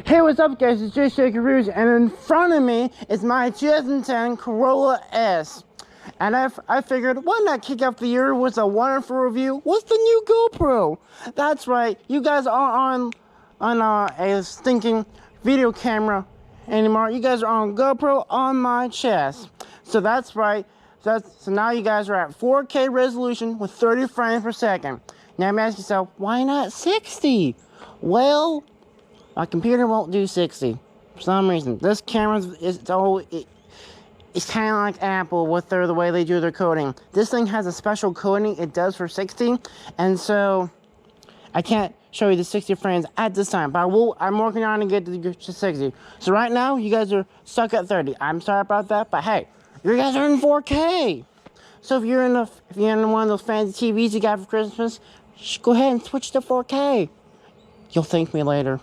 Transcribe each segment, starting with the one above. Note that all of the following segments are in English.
Hey, what's up guys, it's Jay Reviews, and in front of me is my 2010 Corolla S. And I figured, why not kick off the year with a wonderful review? What's the new GoPro? That's right, you guys aren't on a stinking video camera anymore. You guys are on GoPro on my chest. So that's right, so now you guys are at 4K resolution with 30 frames per second. Now you may ask yourself, why not 60? Well, my computer won't do 60 for some reason. This camera it's kind of like Apple with the way they do their coding. This thing has a special coding it does for 60, and so I can't show you the 60 frames at this time, but I'm working on to get to 60. So right now you guys are stuck at 30. I'm sorry about that, but hey, you guys are in 4K. So if you're in one of those fancy TVs you got for Christmas, go ahead and switch to 4K. You'll thank me later.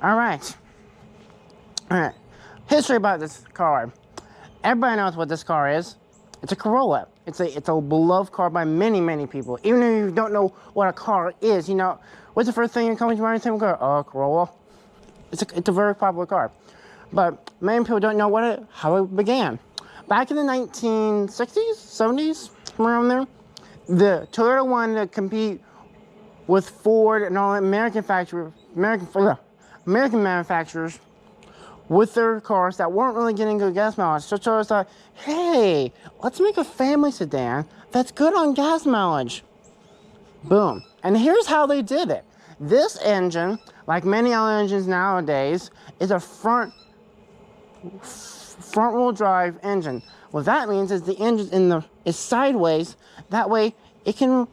All right. History about this car. Everybody knows what this car is. It's a Corolla. It's a beloved car by many people. Even if you don't know what a car is, you know, what's the first thing that comes to mind when you think of a car? Corolla. It's a very popular car, but many people don't know how it began. Back in the 1960s, 70s, around there, the Toyota wanted to compete with Ford and all American manufacturers with their cars that weren't really getting good gas mileage. So Toyota thought, hey, let's make a family sedan that's good on gas mileage. Boom. And here's how they did it. This engine, like many other engines nowadays, is a front-wheel drive engine. What that means is the engine is sideways. That way, it can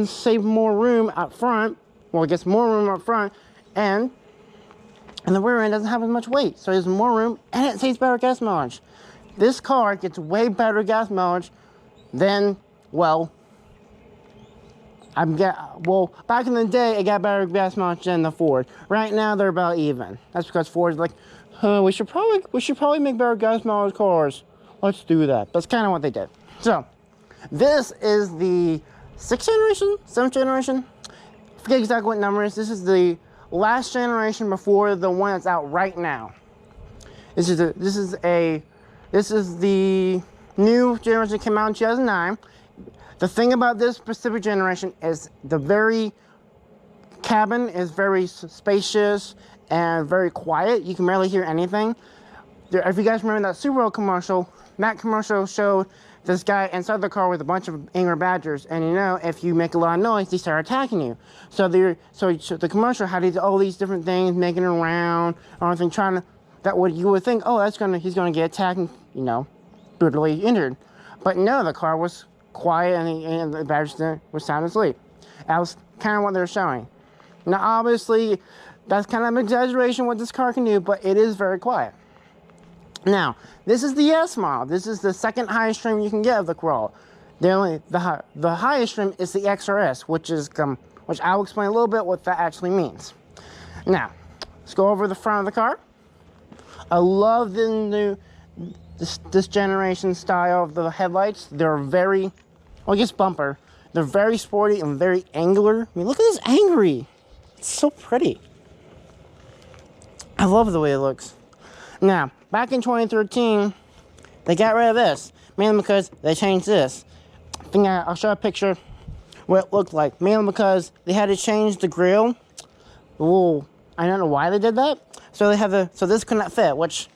save more room up front. Well, it gets more room up front, and the rear end doesn't have as much weight, so there's more room, and it saves better gas mileage. This car gets way better gas mileage than, well, back in the day, it got better gas mileage than the Ford. Right now, they're about even. That's because Ford's like, we should probably make better gas mileage cars. Let's do that. That's kind of what they did. So, this is the 6th generation, 7th generation. I forget exactly what number it is. This is the last generation before the one that's out right now. This is the new generation that came out in 2009. The thing about this specific generation is the very cabin is very spacious and very quiet. You can barely hear anything. If you guys remember that Super Bowl commercial, that commercial showed this guy inside the car with a bunch of angry badgers, and you know, if you make a lot of noise, they start attacking you. So the commercial had all these different things, making it around, or anything, you would think, oh, he's gonna get attacked and, you know, brutally injured. But no, the car was quiet, and the badgers were sound asleep. That was kind of what they're showing. Now, obviously, that's kind of an exaggeration what this car can do, but it is very quiet. Now, this is the S model. This is the second highest trim you can get of the Corolla. The highest trim is the XRS, which I'll explain a little bit what that actually means. Now, let's go over the front of the car. I love this generation style of the headlights. They're very, well, I guess bumper. They're very sporty and very angular. I mean, look at this angry. It's so pretty. I love the way it looks. Now, back in 2013, they got rid of this, mainly because they changed this. I think I'll show a picture what it looked like, mainly because they had to change the grille. Ooh, I don't know why they did that. So this could not fit, which,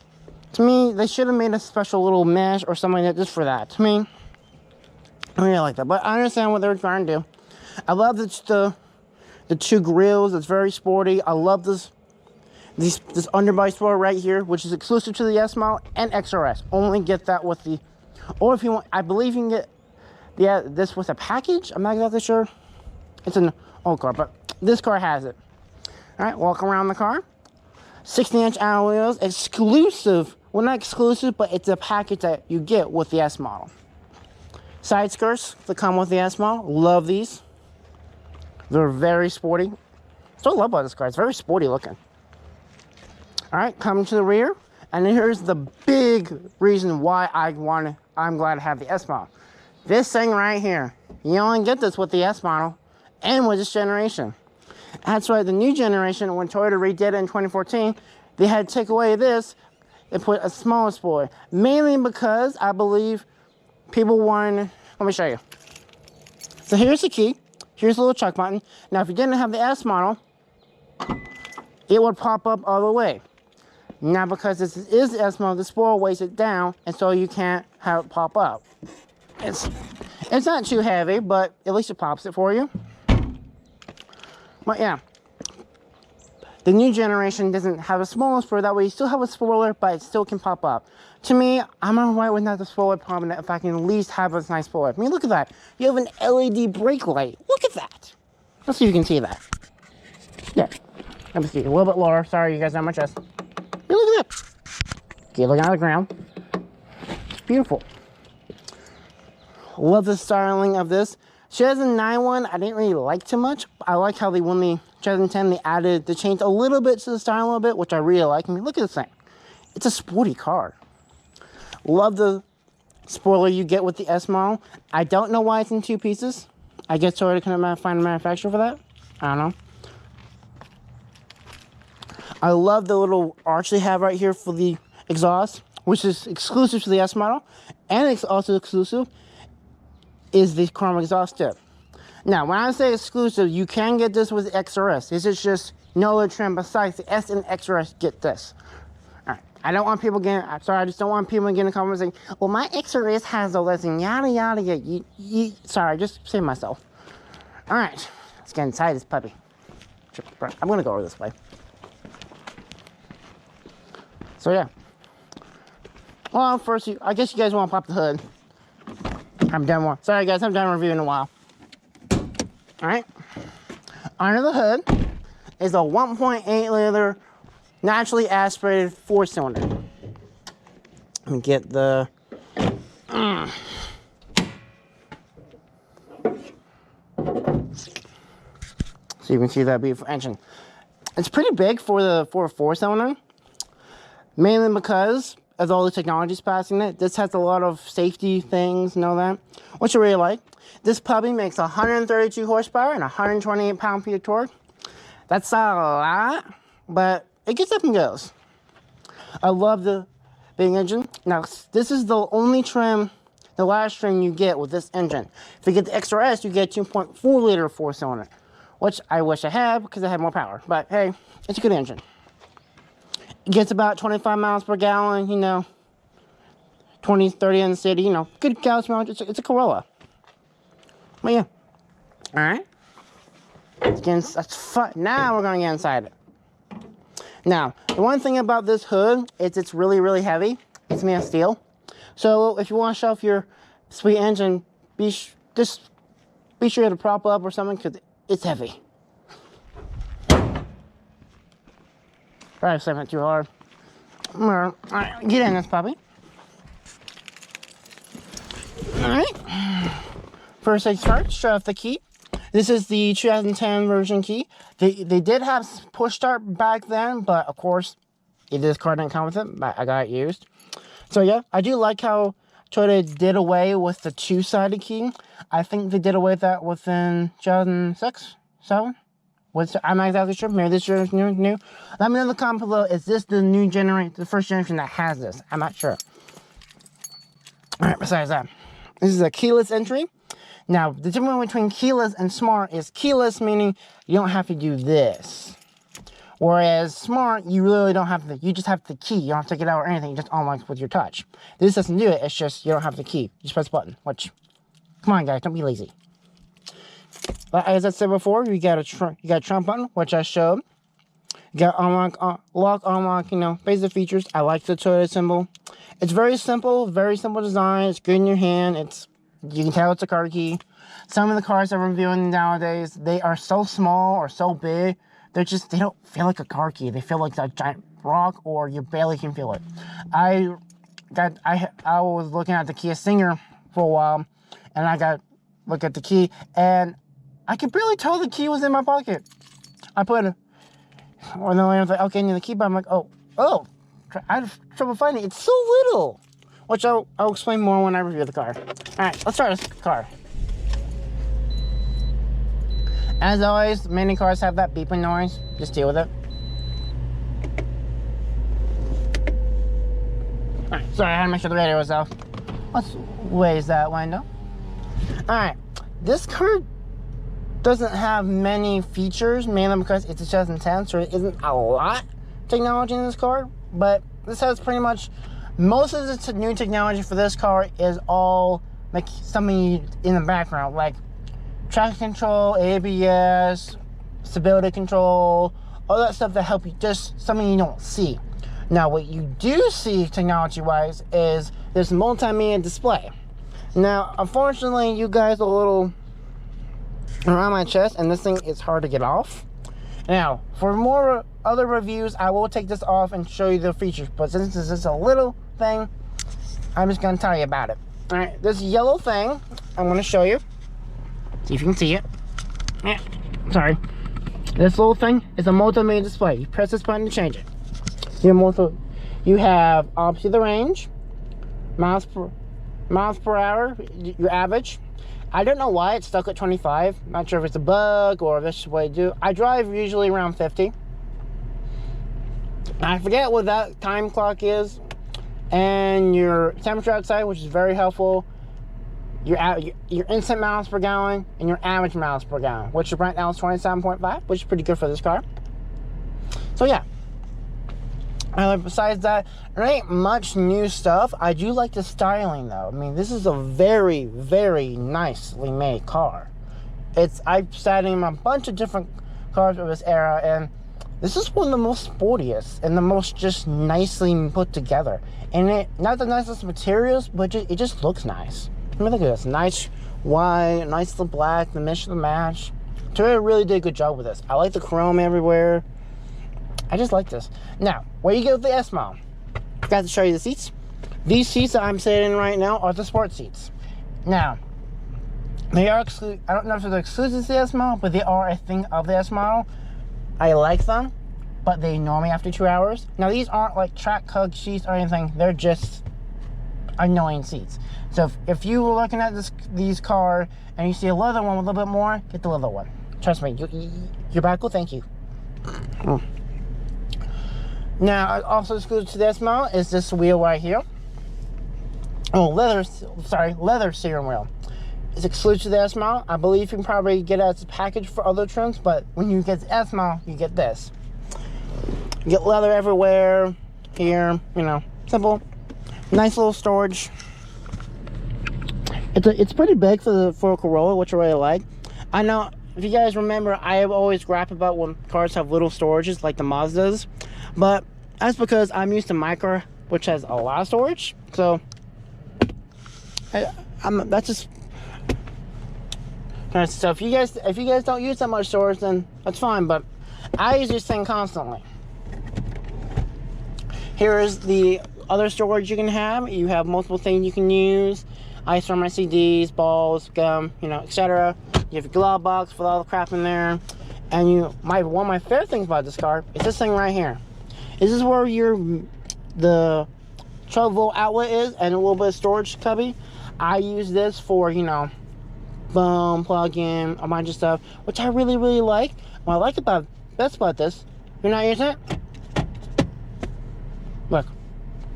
to me, they should have made a special little mesh or something like that just for that. To me, I really like that, but I understand what they were trying to do. I love the two grills. It's very sporty. I love this underbody spoiler right here, which is exclusive to the S model and XRS. Only get that with or if you want, I believe you can get this with a package. I'm not exactly sure. It's an old car, but this car has it. All right, walk around the car. 60-inch alloy wheels, exclusive. Well, not exclusive, but it's a package that you get with the S model. Side skirts that come with the S model. Love these. They're very sporty. So I love about this car. It's very sporty looking. All right, coming to the rear, and here's the big reason why I'm glad to have the S model. This thing right here, you only get this with the S model and with this generation. That's why the new generation, when Toyota redid it in 2014, they had to take away this and put a smaller spoiler. Mainly because I believe people wanted, let me show you. So here's the key. Here's the little chuck button. Now, if you didn't have the S model, it would pop up all the way. Now, because this is the S model, the spoiler weighs it down, and so you can't have it pop up. It's not too heavy, but at least it pops it for you. But yeah, the new generation doesn't have a smaller spoiler. That way you still have a spoiler, but it still can pop up. To me, I'm alright with not the spoiler problem if I can at least have a nice spoiler. I mean, look at that. You have an LED brake light. Look at that. Let's see if you can see that. Yeah. Let me see. A little bit lower. Sorry, you guys know my chest. Hey, look at that. Okay, looking at the ground. It's beautiful. Love the styling of this. 2009 one, I didn't really like too much. I like how they, when the 2010, they changed a little bit to the style a little bit, which I really like. I mean, look at this thing. It's a sporty car. Love the spoiler you get with the S model. I don't know why it's in two pieces. I guess Toyota couldn't find a manufacturer for that. I don't know. I love the little arch they have right here for the exhaust, which is exclusive to the S model, and it's also exclusive is the chrome exhaust tip. Now, when I say exclusive, you can get this with the XRS. This is just no other trim besides the S and XRS get this. All right, I don't want people getting, I'm sorry, I just don't want people getting comments saying, well, my XRS has all this and yada, yada, yada. Sorry, just save myself. All right, let's get inside this puppy. I'm gonna go over this way. So yeah. Well, first, I guess you guys want to pop the hood. I'm done. Sorry guys, I'm done reviewing in a while. All right. Under the hood is a 1.8 liter naturally aspirated 4-cylinder. Let me get the. So you can see that beautiful engine. It's pretty big for a 4-cylinder. Mainly because of all the technologies passing it. This has a lot of safety things and all that, which I really like. This puppy makes 132 horsepower and 128 pound-feet of torque. That's a lot, but it gets up and goes. I love the big engine. Now, this is the only trim, the last trim you get with this engine. If you get the XRS, you get 2.4 liter 4-cylinder, which I wish I had because I had more power. But hey, it's a good engine. It gets about 25 miles per gallon, you know, 20, 30 in the city, you know, good gas mileage. It's a Corolla. But yeah. All right. That's fun. Now we're going to get inside it. Now, the one thing about this hood is it's really, really heavy. It's made of steel. So if you want to show off your sweet engine, just be sure to prop up or something because it's heavy. Probably slamming it too hard. All right, get in this puppy. All right. First things first, show off the key. This is the 2010 version key. They did have push start back then, but of course, this car didn't come with it, but I got it used. So yeah, I do like how Toyota did away with the two-sided key. I think they did away with that within 2006, 7. I'm not exactly sure. Maybe this year is new. Let me know in the comment below. Is this the new generation, the first generation that has this? I'm not sure. All right. Besides that, this is a keyless entry. Now, the difference between keyless and smart is keyless meaning you don't have to do this, whereas smart you really don't have to. You just have the key. You don't have to take it out or anything. You just unlocks with your touch. This doesn't do it. It's just you don't have the key. You just press the button. Which, come on, guys, don't be lazy. But as I said before, you got a trunk button, which I showed. You got unlock, lock, unlock, you know, basic features. I like the Toyota symbol. It's very simple design. It's good in your hand. You can tell it's a car key. Some of the cars I'm reviewing nowadays, they are so small or so big, they don't feel like a car key. They feel like a giant rock, or you barely can feel it. I was looking at the Kia Stinger for a while, and I look at the key, and I could barely tell the key was in my pocket. I put it, or then I was like, okay, I need the key, but I'm like, oh, I have trouble finding it. It's so little, which I'll explain more when I review the car. All right, let's start this car. As always, many cars have that beeping noise. Just deal with it. Alright, sorry, I had to make sure the radio was off. Let's raise that window. Alright, this car doesn't have many features, mainly because it's a 2010, so there isn't a lot of technology in this car. But this has pretty much most of the new technology for this car is all like something in the background, like traction control, ABS, stability control, all that stuff that help you, just something you don't see. Now, what you do see technology-wise is this multimedia display. Now, unfortunately, you guys are a little around my chest, and this thing is hard to get off. Now, for more other reviews, I will take this off and show you the features, but since this is a little thing, I'm just going to tell you about it. All right, this yellow thing, I'm going to show you. See if you can see it. Yeah, sorry. This little thing is a multimedia display. You press this button to change it. You have obviously the range, miles per hour, your average. I don't know why it's stuck at 25. Not sure if it's a bug or if this is what I do. I drive usually around 50. I forget what that time clock is. And your temperature outside, which is very helpful. Your instant miles per gallon and your average miles per gallon, which right now is 27.5, which is pretty good for this car. So yeah. Besides that, there ain't much new stuff. I do like the styling though. I mean, this is a very, very nicely made car. I've sat in a bunch of different cars of this era, and this is one of the most sportiest and the most just nicely put together. And not the nicest materials, but it just looks nice. I mean, look at this. Nice white, nice little black, the match. Toyota really did a good job with this. I like the chrome everywhere. I just like this. Now, where you get with the S model, I forgot to show you the seats. These seats that I'm sitting in right now are the sport seats. Now, they are exclusive. I don't know if they're exclusive to the S model, but they are a thing of the S model. I like them, but they normally after 2 hours. Now, these aren't like track hug seats or anything. They're just annoying seats. So if you were looking at these cars and you see a leather one with a little bit more, get the leather one. Trust me, your back will thank you. Now, also exclusive to this model is this wheel right here. Oh, leather steering wheel. It's exclusive to the S model. I believe you can probably get it as a package for other trims, but when you get the S model, you get this. You get leather everywhere. Here, you know, simple, nice little storage. It's pretty big for a Corolla, which I really like. I know if you guys remember, I have always griped about when cars have little storages like the Mazdas, but that's because I'm used to my car, which has a lot of storage. So that's just kind of stuff. If you guys don't use that much storage, then that's fine. But I use this thing constantly. Here is the other storage you can have. You have multiple things you can use. I store my CDs, balls, gum, you know, etc. You have a glove box with all the crap in there. And one of my favorite things about this car is this thing right here. This is where the 12-volt outlet is and a little bit of storage cubby. I use this for, you know, plug in, a bunch of stuff, which I really, really like. What I like best about this, you're not using it? Look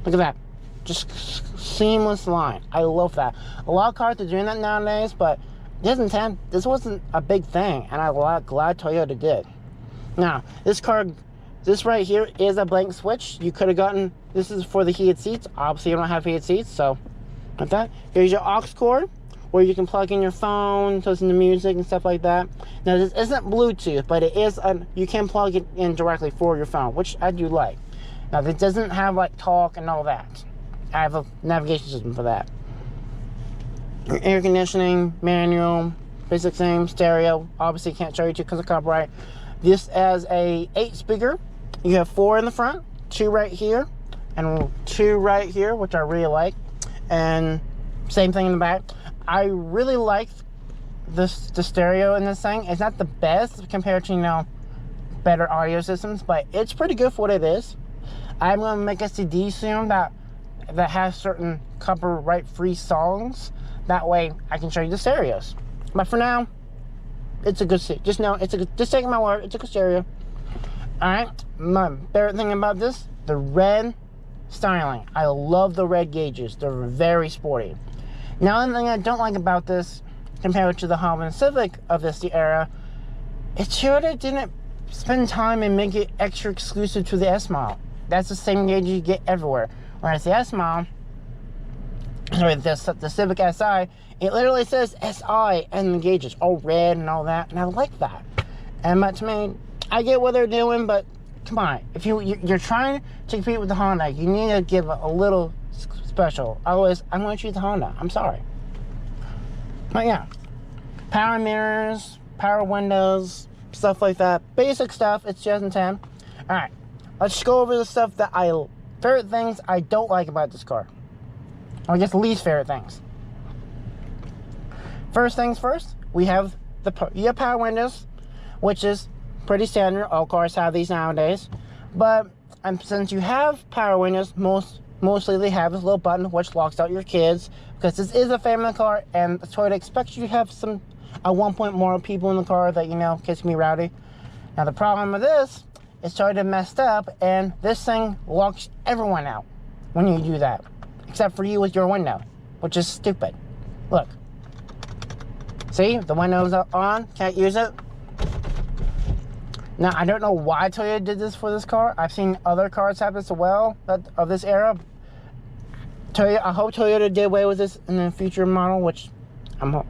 at that. Just seamless line. I love that. A lot of cars are doing that nowadays, but this wasn't a big thing, and I'm glad Toyota did. Now, this right here is a blank switch. You could have gotten, this is for the heated seats. Obviously, you don't have heated seats, so like that. Here's your aux cord, where you can plug in your phone, listen to music and stuff like that. Now, this isn't Bluetooth, but it is, you can plug it in directly for your phone, which I do like. Now, this doesn't have like talk and all that. I have a navigation system for that. Air conditioning, manual, basic thing, stereo. Obviously can't show you because of copyright. This as a 8-speaker. You have 4 in the front, 2 right here, and 2 right here, which I really like. And same thing in the back. I really like the stereo in this thing. It's not the best compared to, you know, better audio systems, but it's pretty good for what it is. I'm gonna make a CD soon that has certain copyright free songs. That way I can show you the stereos. But for now, it's a good, just know, just take my word, it's a good stereo. Alright, my favorite thing about this, the red styling. I love the red gauges. They're very sporty. Now, the thing I don't like about this, compared to the Honda Civic of this era, it sure didn't spend time and make it extra exclusive to the S model. That's the same gauge you get everywhere. Whereas the S model, sorry, the Civic Si, it literally says SI and the gauges, all red and all that, and I like that. And but to me, I get what they're doing, but come on, if you're trying to compete with the Honda, you need to give a little special. Otherwise, I'm going to choose the Honda. I'm sorry. But yeah, power mirrors, power windows, stuff like that. Basic stuff. It's 2010. All right, let's go over the stuff that favorite things I don't like about this car. Or I guess least favorite things. First things first, we have the power windows, which is pretty standard. All cars have these nowadays. But since you have power windows, mostly they have this little button which locks out your kids, because this is a family car and Toyota expects you to have at one point more people in the car that, you know, kids can be rowdy. Now the problem with this is Toyota messed up and this thing locks everyone out when you do that, except for you with your window, which is stupid. Look, see, the window's on, can't use it. Now, I don't know why Toyota did this for this car. I've seen other cars have this as well, of this era. I hope Toyota did away with this in the future model, which I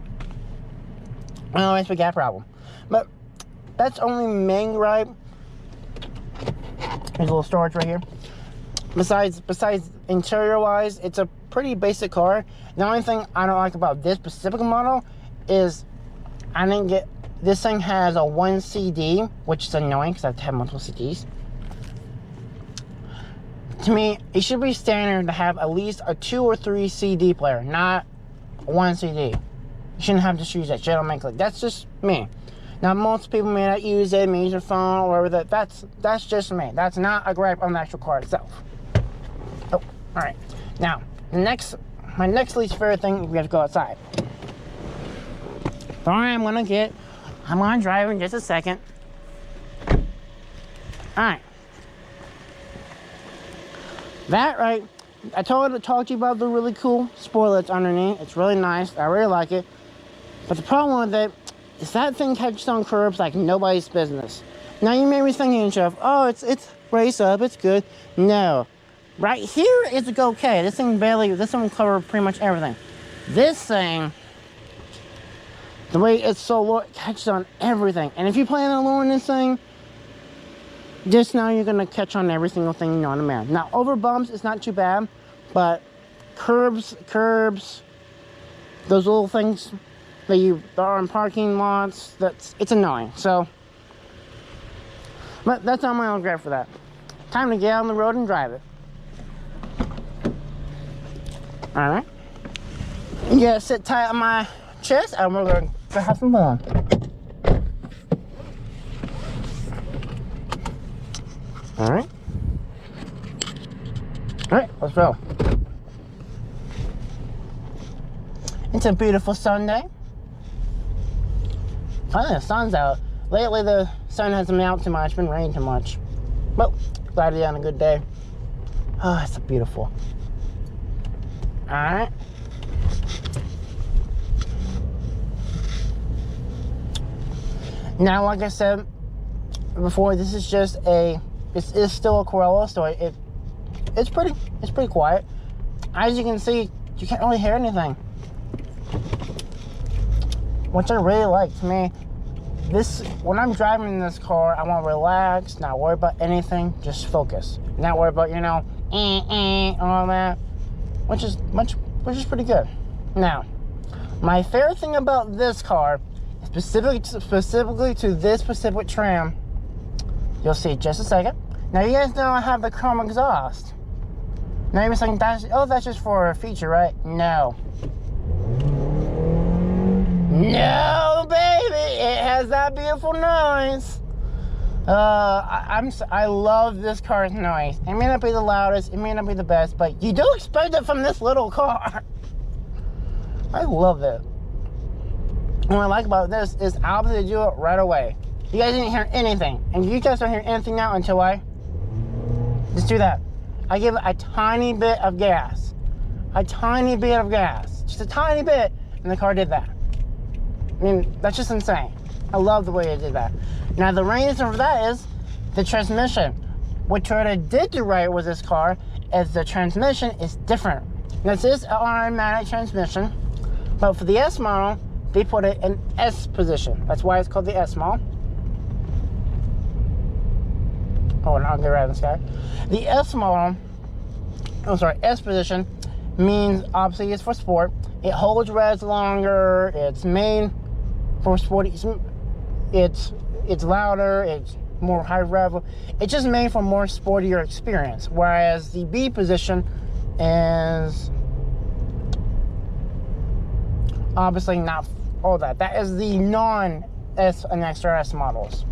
always forget problem. But that's only main gripe. There's a little storage right here. Besides interior-wise, it's a pretty basic car. The only thing I don't like about this specific model is I didn't get. This thing has a 1 CD, which is annoying because I have to have multiple CDs. To me, it should be standard to have at least a 2 or 3 CD player, not 1 CD. You shouldn't have to use that shit on my click. That's just me. Now, most people may not use it, may use their phone or whatever. That's just me. That's not a gripe on the actual car itself. Oh, all right. Now, my next least favorite thing, we have to go outside. Alright, I'm gonna drive in just a second. Alright. That right, I told her to talk to you about the really cool spoiler that's underneath. It's really nice. I really like it. But the problem with it is that thing catches on curbs like nobody's business. Now you may be thinking to yourself, oh, it's race up, it's good. No. Right here is okay. This thing will cover pretty much everything. This thing, the way it's so low, it catches on everything. And if you plan on lowering this thing, just know you're gonna catch on every single thing you know on the man. Now over bumps, it's not too bad, but curbs, those little things that are in parking lots, it's annoying. So, but that's not my own regret for that. Time to get out on the road and drive it. All right. You gotta sit tight on my chest, and we're going to have some fun. All right. All right, let's roll. It's a beautiful Sunday. Finally, the sun's out. Lately, the sun hasn't been out too much, been raining too much. But glad to be on a good day. Oh, it's so beautiful. All right. Now, like I said before, this is still a Corolla, so it's pretty quiet. As you can see, you can't really hear anything, which I really like. To me, when I'm driving this car, I want to relax, not worry about anything, just focus, not worry about all that, which is pretty good. Now, my favorite thing about this car, specifically to this specific trim, you'll see in just a second. Now you guys know I have the chrome exhaust. Now you're saying that's just for a feature, right? No, baby, it has that beautiful noise. I love this car's noise. It may not be the loudest, it may not be the best, but you do expect it from this little car. I love it. what I like about this is I'll be able to do it right away. You guys didn't hear anything, and you guys don't hear anything now until I just do that. I give it a tiny bit of gas, just a tiny bit, and the car did that. I mean, that's just insane. I love the way it did that. Now the reason for that is the transmission. What Toyota did do right with this car is the transmission is different. This is an automatic transmission, but for the S model, they put it in S position. That's why it's called the S model. Oh, and I'll get right in this guy. The S model, S position means obviously it's for sport. It holds revs longer. It's made for sport. It's louder. It's more high rev. It's just made for more sportier experience. Whereas the B position is obviously not all that. That is the non-S and extra S models.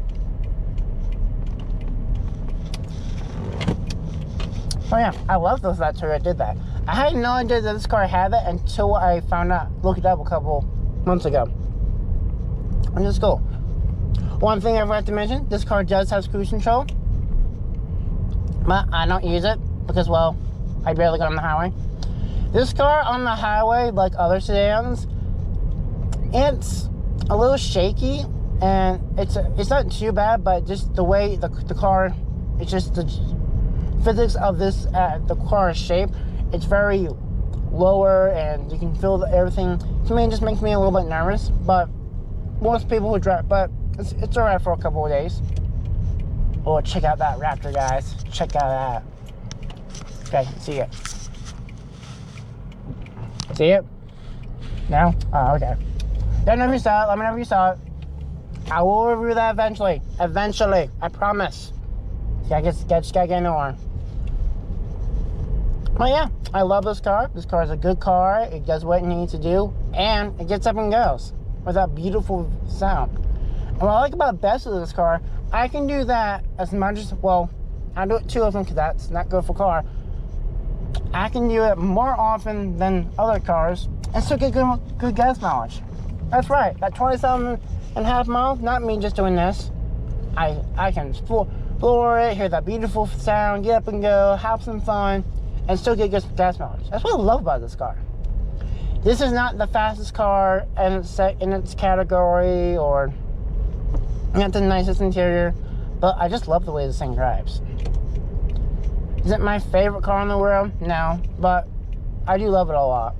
So yeah, I love that Toyota did that. I had no idea that this car had that until I found out, looked it up a couple months ago. And it's cool. One thing I forgot to mention, this car does have cruise control, but I don't use it because, well, I barely go on the highway. This car on the highway, like other sedans, it's a little shaky, and it's not too bad, but just the way the car, it's just the physics of this, the car's shape, it's very lower, and you can feel everything. To me, it just makes me a little bit nervous, but most people who drive, but it's all right for a couple of days. Oh, check out that Raptor, guys. Check out that. Okay, see it. See it? No? Oh, okay. Don't know if you saw it. Let me know if you saw it. I will review that eventually. Eventually. I promise. See, I just gotta get into one. But yeah, I love this car. This car is a good car. It does what it needs to do, and it gets up and goes with that beautiful sound. And what I like about best of this car, I can do that as much as, well, I do it 2 of them because that's not good for car. I can do it more often than other cars and still get good gas mileage. That's right, that 27.5 miles, not me just doing this. I can floor it, hear that beautiful sound, get up and go, have some fun, and still get good gas mileage. That's what I love about this car. This is not the fastest car in its category, or not the nicest interior, but I just love the way this thing drives. Is it my favorite car in the world? No, but I do love it a lot.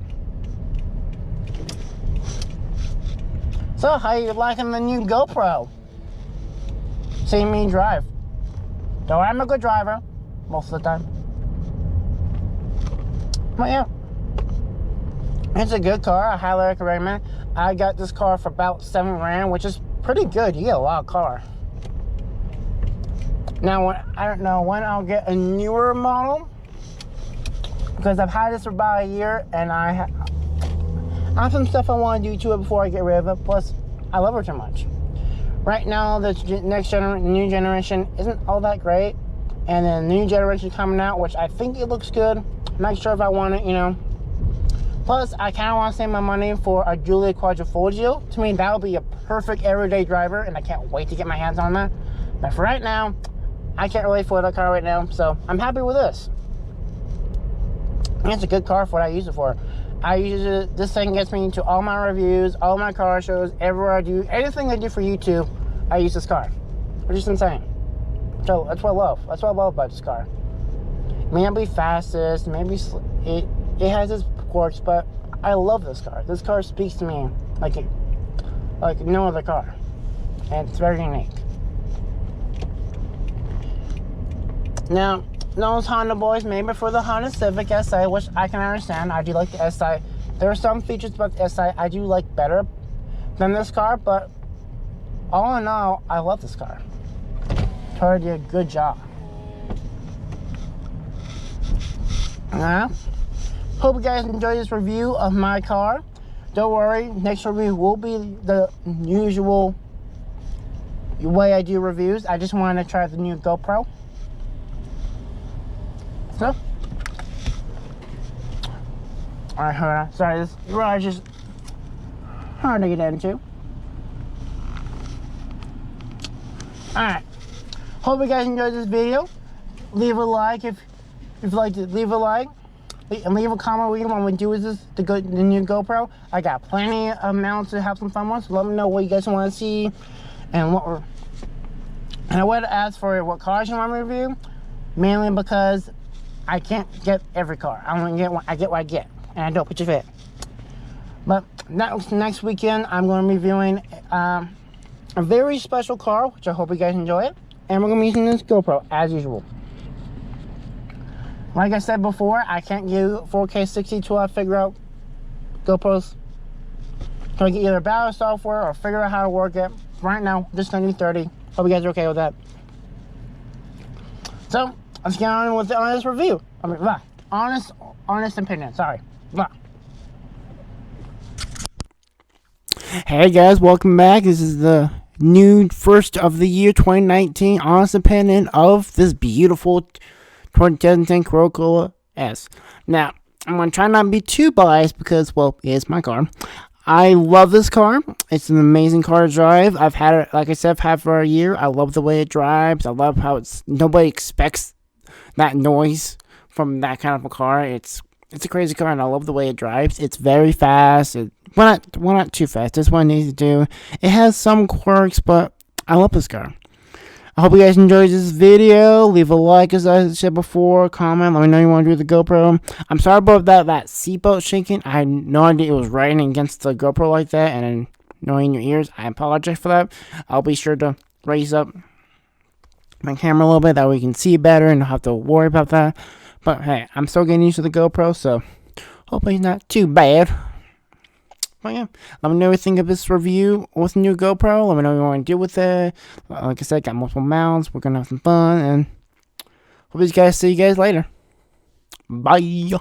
So, how you liking the new GoPro? See me drive. Though I'm a good driver, most of the time. But yeah, it's a good car. I highly recommend it. I got this car for about $7 grand, which is pretty good. You get a lot of car. Now, I don't know when I'll get a newer model, because I've had this for about a year, and I have some stuff I want to do to it before I get rid of it. Plus, I love her too much. Right now, the new generation isn't all that great, and then the new generation coming out, which I think it looks good. I'm not sure if I want it, you know. Plus, I kind of want to save my money for a Giulia Quadrifoglio. To me, that would be a perfect everyday driver, and I can't wait to get my hands on that. But for right now, I can't really afford that car right now, so I'm happy with this. It's a good car for what I use it for. I use it, this thing gets me into all my reviews, all my car shows, everywhere I do, anything I do for YouTube, I use this car. Which is insane. So that's what I love. That's what I love about this car. It may not be fastest, maybe it has its quirks, but I love this car. This car speaks to me like no other car, and it's very unique. Now, those Honda boys made me for the Honda Civic Si, which I can understand. I do like the Si. There are some features about the Si I do like better than this car, but all in all, I love this car. Toyota did a good job. Now, hope you guys enjoyed this review of my car. Don't worry, next review will be the usual way I do reviews. I just wanted to try the new GoPro. So, alright, hold on. Sorry, this garage is hard to get into. Alright. Hope you guys enjoyed this video. Leave a like if you'd like to leave a like. And leave a comment what you want to do with this, the new GoPro. I got plenty of mounts to have some fun with, so let me know what you guys want to see and what we're. And I would ask for what cars you want to review, mainly because I can't get every car. I only get one. I get what I get, and I don't put your fit. But next weekend, I'm going to be reviewing a very special car, which I hope you guys enjoy it. And we're going to be using this GoPro as usual. Like I said before, I can't do 4K 60 till I figure out GoPros. So I get either battle software or figure out how to work it. Right now, just gonna do 30. Hope you guys are okay with that. So let's get on with the honest review. I mean, honest opinion. Sorry. Hey guys, welcome back. This is the new first of the year 2019 honest opinion of this beautiful 2010 Corolla S. Now, I'm going to try not to be too biased because, well, it's my car. I love this car. It's an amazing car to drive. I've had it, like I said, I've had it for a year. I love the way it drives. I love how nobody expects that noise from that kind of a car. It's a crazy car, and I love the way it drives. It's very fast. Well, not too fast. That's what it needs to do. It has some quirks, but I love this car. I hope you guys enjoyed this video. Leave a like, as I said before. Comment. Let me know you want to do the GoPro. I'm sorry about that seatbelt shaking. I had no idea it was riding against the GoPro like that and annoying your ears. I apologize for that. I'll be sure to raise up my camera a little bit. That way you can see better and don't have to worry about that. But hey, I'm still getting used to the GoPro, so hopefully it's not too bad. But yeah, let me know what you think of this review with the new GoPro. Let me know what you want to do with it. Like I said, got multiple mounts. We're going to have some fun. And hope you guys see you guys later. Bye.